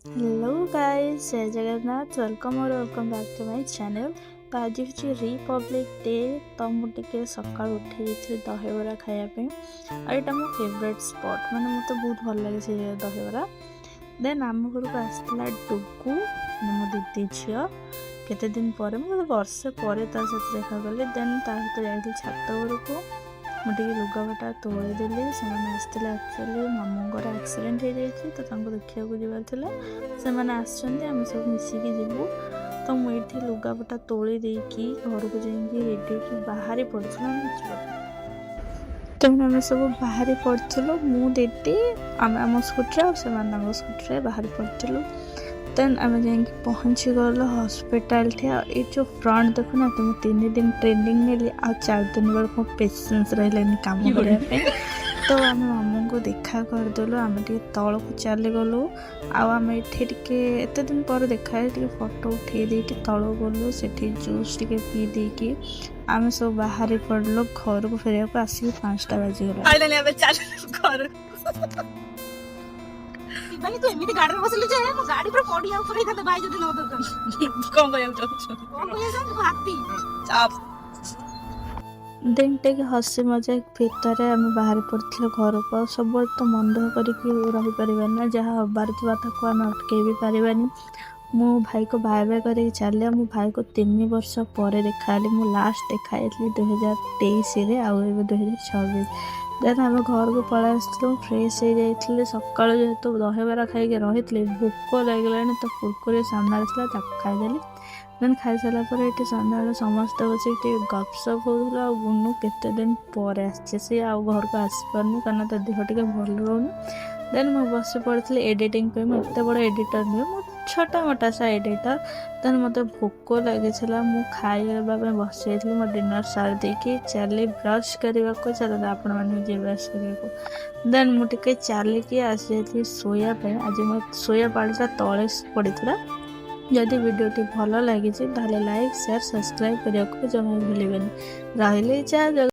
Hello guys, जय Jagannath. Welcome और welcome back to my channel. तो आज हूँ रिपब्लिक डे। तो मुझे सका उठी दहीबरा खायापी और यहाँ मो फेवरेट स्पॉट मैंने मत बहुत भल लगे से दहीबरा। देन आम घर को आसला डुगू मो दीदी झील केते दिन पर वर्षे पर देखा कली। देन जाइए छात को मुझे लुगापटा तोड़देली से आसते एक्चुअली मामूंर एक्सीडेंट हो जाए तो देखा जबार से आम सब मिसिकी जीवु। तो मुझे लुगापटा तोड़ी देकी घर को जाइए रेडी बाहरी पड़ू। तो आम सब बाहरी पड़ू मु दीदी आम स्कूटर आम स्कूटर बाहरी पड़ू। देन आम जा पहुँची गल हस्पिटाल थे। ये जो फ्रंट देखुना तुम 3 दिन ट्रेनिंग नेली आ 4 दिन बेलू पेशेंस रही काम करने। तो आम मामू को देखा करदेलु आम टे तल को चली गलु आम एत दिन पर देखा फोटो उठे दे तल गलु से जूस टे पी देकी आम सब बाहर पड़ल घर को फेर को आसिक 5टा बाजिगला। भाई तू एमिति गाड़ी बसले जे मो गाड़ी पर पड़ी आ ऊपर इखाते भाई जदी न दरकार कोन करिया हाथी चाप दिन टे हसी मजाक भितर आम बाहर पड़े घर को सब तो मन दुख करही ना जहाँ हबार थी आम अटके भी पारानी। मो भाई को बाय बाय कर चलिए मो भाई को 3 वर्ष पर देखा मु लास्ट देखा 2023 आउ 2026। देन आम घर को पलै आसलु फ्रेश हो जाइए सका जेहेतु दहीबरा खाई रही भोक लगे तो कुरकुरे सामने आसला खाईदेली। देन खाई सारा पर ये सन्ध्या समस्ते बस गपसप हो गुनू केते दिन पर आसी घर को आसपारनी कारण तो देह टे भल रोनी। देन मुझे बस पड़ी एडिटिंग पे एत बड़ एडिटर नुहे मो छोटा मोटा सा एडिटर। देन मत भोक लगी मु खाइबा बस जाइए मो डिनर सार देकी चली ब्रश करने को चल आपण मैंने ब्रश करने। देन मुझे चलिकी आसी जाइए शोयापी आज मो शोया पाड़ा तले पड़ा। जदि वीडियोटी भल लगी लाइक शेयर सब्सक्राइब करने को जमा भूलें। रही।